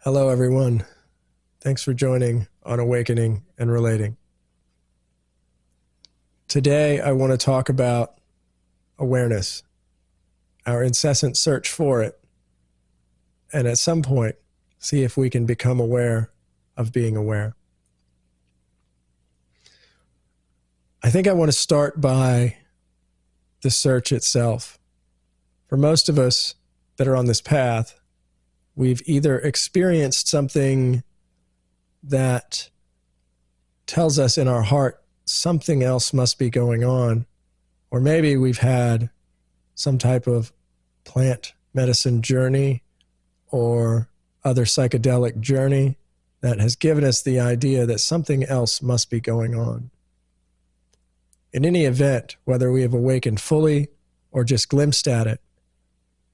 Hello, everyone. Thanks for joining on Awakening and Relating. Today, I want to talk about awareness, our incessant search for it, and at some point, see if we can become aware of being aware. I think I want to start by the search itself. For most of us that are on this path, we've either experienced something that tells us in our heart something else must be going on, or maybe we've had some type of plant medicine journey or other psychedelic journey that has given us the idea that something else must be going on. In any event, whether we have awakened fully or just glimpsed at it,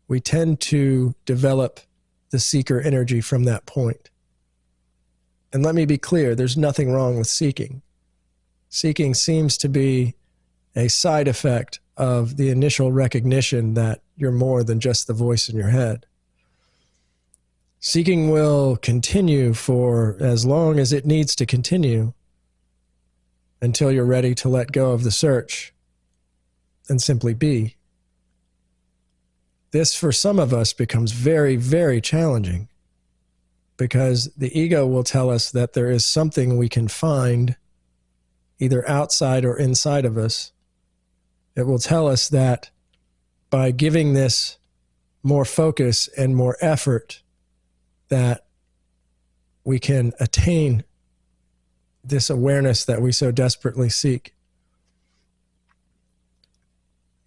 we tend to develop the seeker energy from that point. And let me be clear, there's nothing wrong with seeking. Seeking seems to be a side effect of the initial recognition that you're more than just the voice in your head. Seeking will continue for as long as it needs to continue until you're ready to let go of the search and simply be. This, for some of us, becomes very, very challenging because the ego will tell us that there is something we can find either outside or inside of us. It will tell us that by giving this more focus and more effort, that we can attain this awareness that we so desperately seek.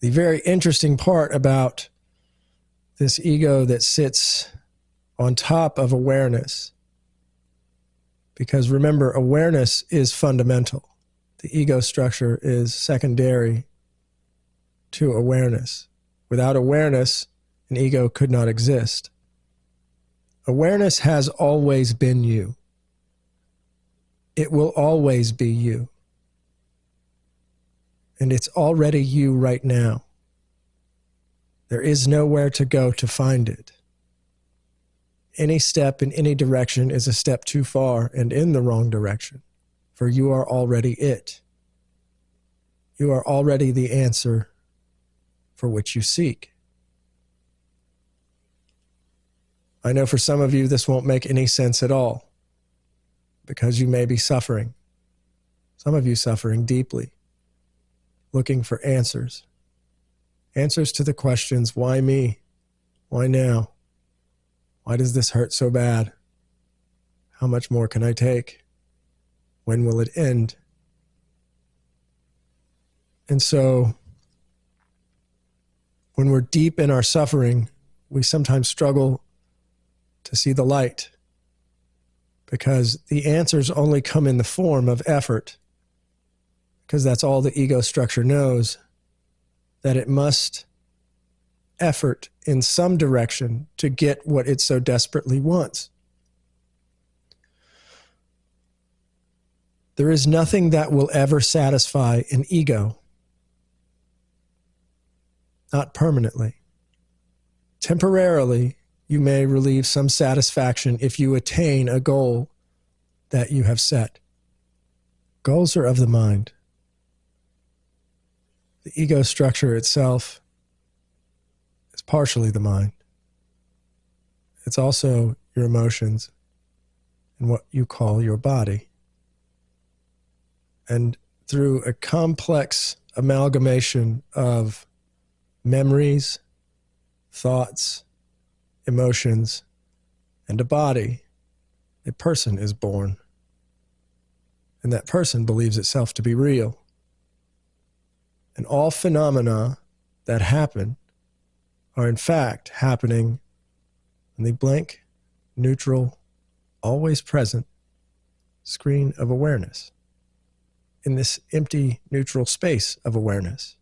The very interesting part about this ego that sits on top of awareness, because remember, awareness is fundamental. The ego structure is secondary to awareness. Without awareness, an ego could not exist. Awareness has always been you. It will always be you. And it's already you right now. There is nowhere to go to find it. Any step in any direction is a step too far and in the wrong direction, for you are already it. You are already the answer for which you seek. I know for some of you this won't make any sense at all, because you may be suffering. Some of you suffering deeply, looking for answers. Answers to the questions, why me? Why now? Why does this hurt so bad? How much more can I take? When will it end? And so, when we're deep in our suffering, we sometimes struggle to see the light, because the answers only come in the form of effort, because that's all the ego structure knows, that it must effort in some direction to get what it so desperately wants. There is nothing that will ever satisfy an ego. Not permanently. Temporarily, you may relieve some satisfaction if you attain a goal that you have set. Goals are of the mind. The ego structure itself is partially the mind. It's also your emotions and what you call your body. And through a complex amalgamation of memories, thoughts, emotions, and a body, a person is born. And that person believes itself to be real. And all phenomena that happen are in fact happening on the blank, neutral, always present screen of awareness, in this empty, neutral space of awareness.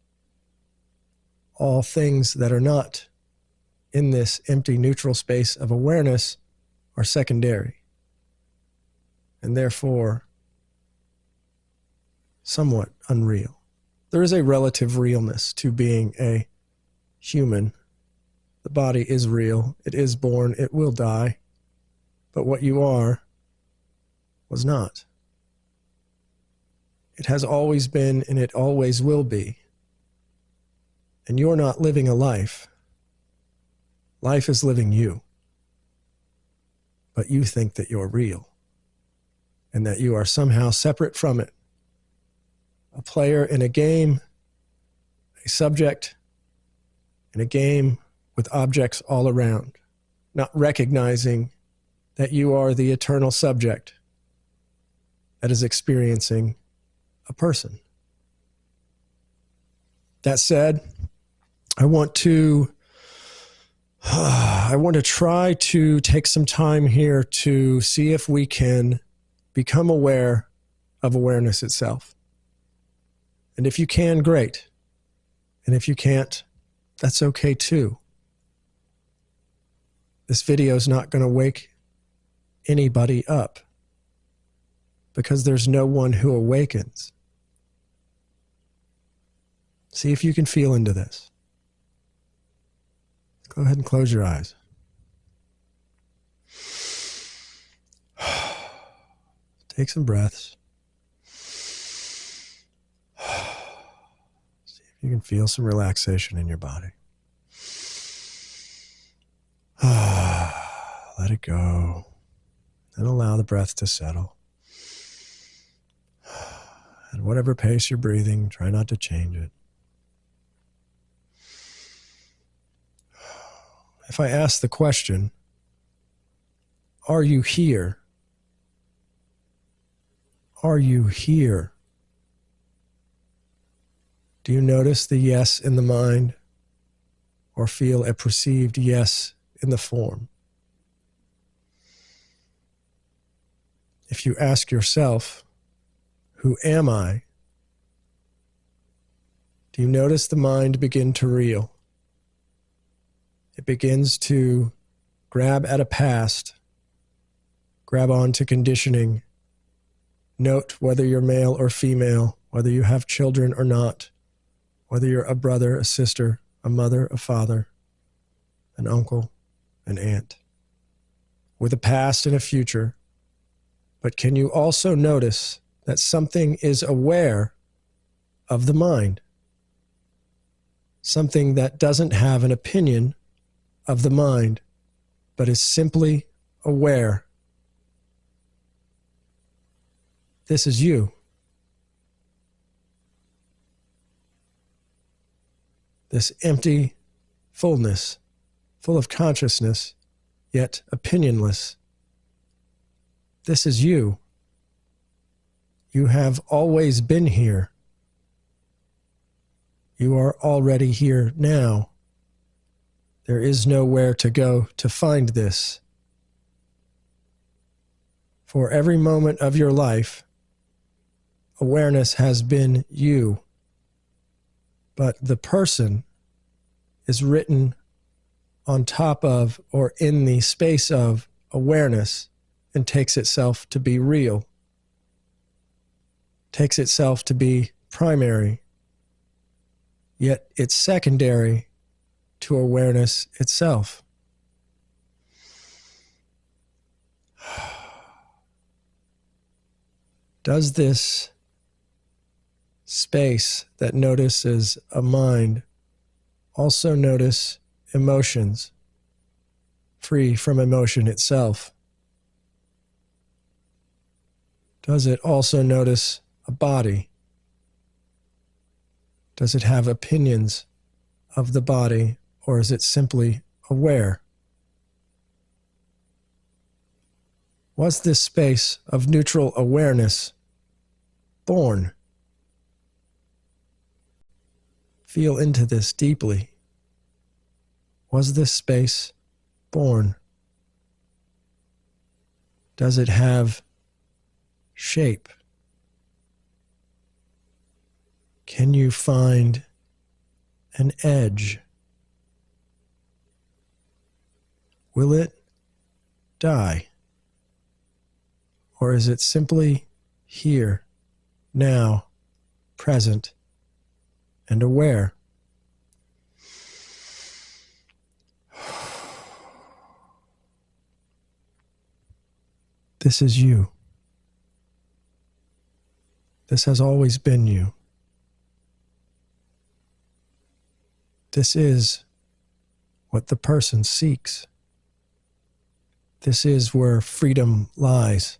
All things that are not in this empty, neutral space of awareness are secondary, and therefore somewhat unreal. There is a relative realness to being a human. The body is real. It is born. It will die. but what you are was not. It has always been, and it always will be. And you're not living a life. Life is living you. But you think that you're real, and that you are somehow separate from it. A player in a game, a subject in a game with objects all around, not recognizing that you are the eternal subject that is experiencing a person. That said, I want to try to take some time here to see if we can become aware of awareness itself. And if you can, great. And if you can't, that's okay too. This video is not going to wake anybody up, because there's no one who awakens. See if you can feel into this. Go ahead and close your eyes. Take some breaths. See if you can feel some relaxation in your body. Let it go. And allow the breath to settle. At whatever pace you're breathing, try not to change it. If I ask the question, are you here? Are you here? Do you notice the yes in the mind, or feel a perceived yes in the form? If you ask yourself, who am I? Do you notice the mind begin to reel? It begins to grab at a past, grab onto conditioning, note whether you're male or female, whether you have children or not, whether you're a brother, a sister, a mother, a father, an uncle, an aunt, with a past and a future. But can you also notice that something is aware of the mind? Something that doesn't have an opinion of the mind, but is simply aware. This is you. This empty fullness, full of consciousness, yet opinionless. This is you. You have always been here. You are already here now. There is nowhere to go to find this. For every moment of your life, awareness has been you. But the person is written on top of or in the space of awareness and takes itself to be real, takes itself to be primary, yet it's secondary to awareness itself. Does this space that notices a mind also notice emotions, free from emotion itself? Does it also notice a body? Does it have opinions of the body, or is it simply aware? Was this space of neutral awareness born? Feel into this deeply. Was this space born? Does it have shape? Can you find an edge? Will it die? Or is it simply here, now, present, and aware? This is you. This has always been you. This is what the person seeks. This is where freedom lies.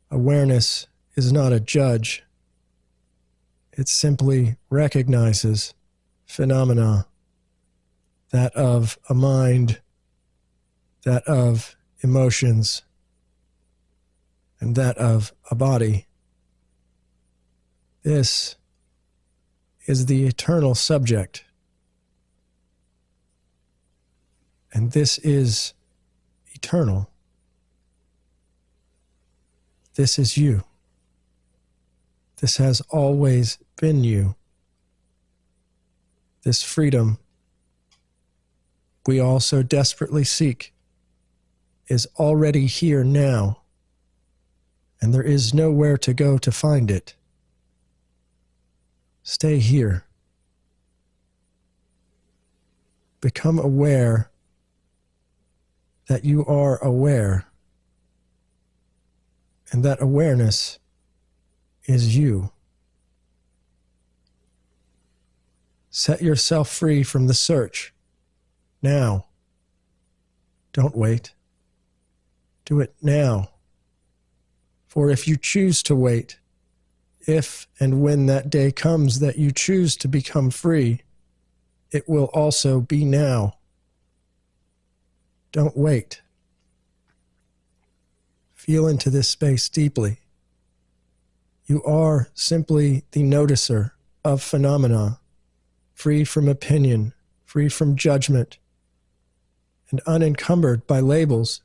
Awareness is not a judge. It simply recognizes phenomena, that of a mind, that of emotions, and that of a body. This is the eternal subject. And this is eternal. This is you. This has always been you. This freedom we all so desperately seek is already here now, and there is nowhere to go to find it. Stay here. Become aware that you are aware, and that awareness is you. Set yourself free from the search now. Don't wait. Do it now. For if you choose to wait, if and when that day comes that you choose to become free, it will also be now. Don't wait. Feel into this space deeply. You are simply the noticer of phenomena, free from opinion, free from judgment, and unencumbered by labels,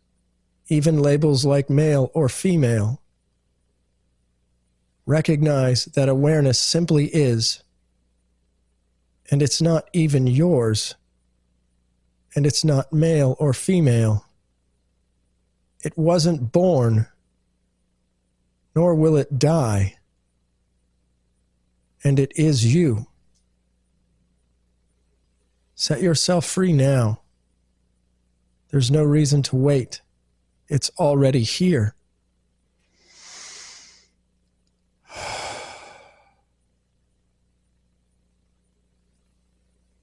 even labels like male or female. Recognize that awareness simply is, and it's not even yours, and it's not male or female. It wasn't born, nor will it die, and it is you. Set yourself free now. There's no reason to wait. It's already here.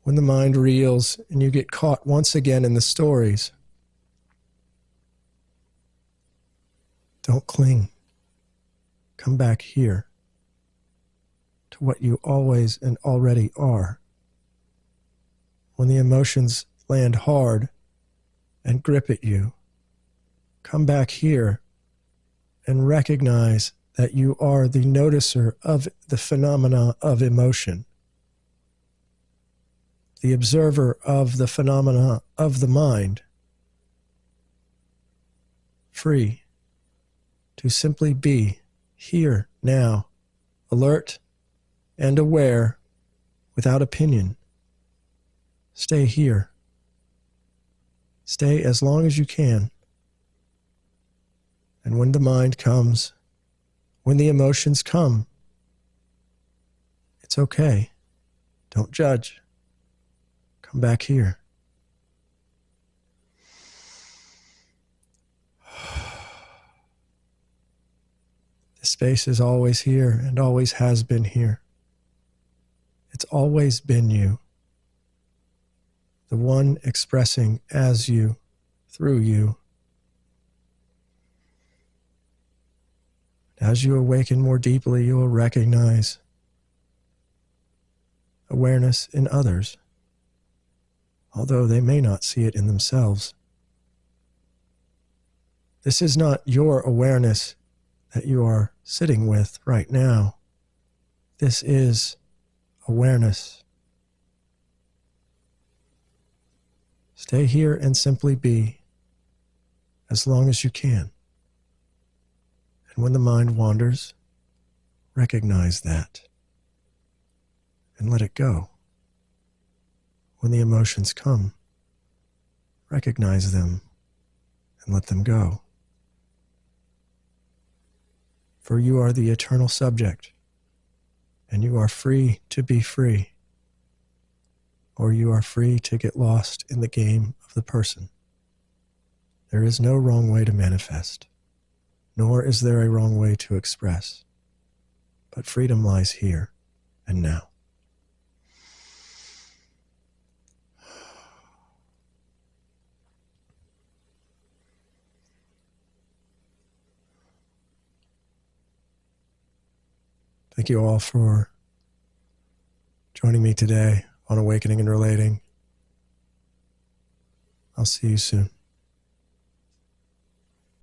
When the mind reels and you get caught once again in the stories, don't cling. Come back here to what you always and already are. When the emotions land hard and grip at you, come back here and recognize that you are the noticer of the phenomena of emotion, the observer of the phenomena of the mind, free to simply be here now, alert and aware without opinion. Stay here. Stay as long as you can. And when the mind comes, when the emotions come, it's okay. Don't judge. Come back here. The space is always here and always has been here. It's always been you. The one expressing as you, through you. As you awaken more deeply, you will recognize awareness in others, although they may not see it in themselves. This is not your awareness that you are sitting with right now. This is awareness. Stay here and simply be as long as you can. And when the mind wanders, recognize that and let it go. When the emotions come, recognize them and let them go. For you are the eternal subject, and you are free to be free, or you are free to get lost in the game of the person. There is no wrong way to manifest. nor is there a wrong way to express. But freedom lies here and now. Thank you all for joining me today on Awakening and Relating. I'll see you soon.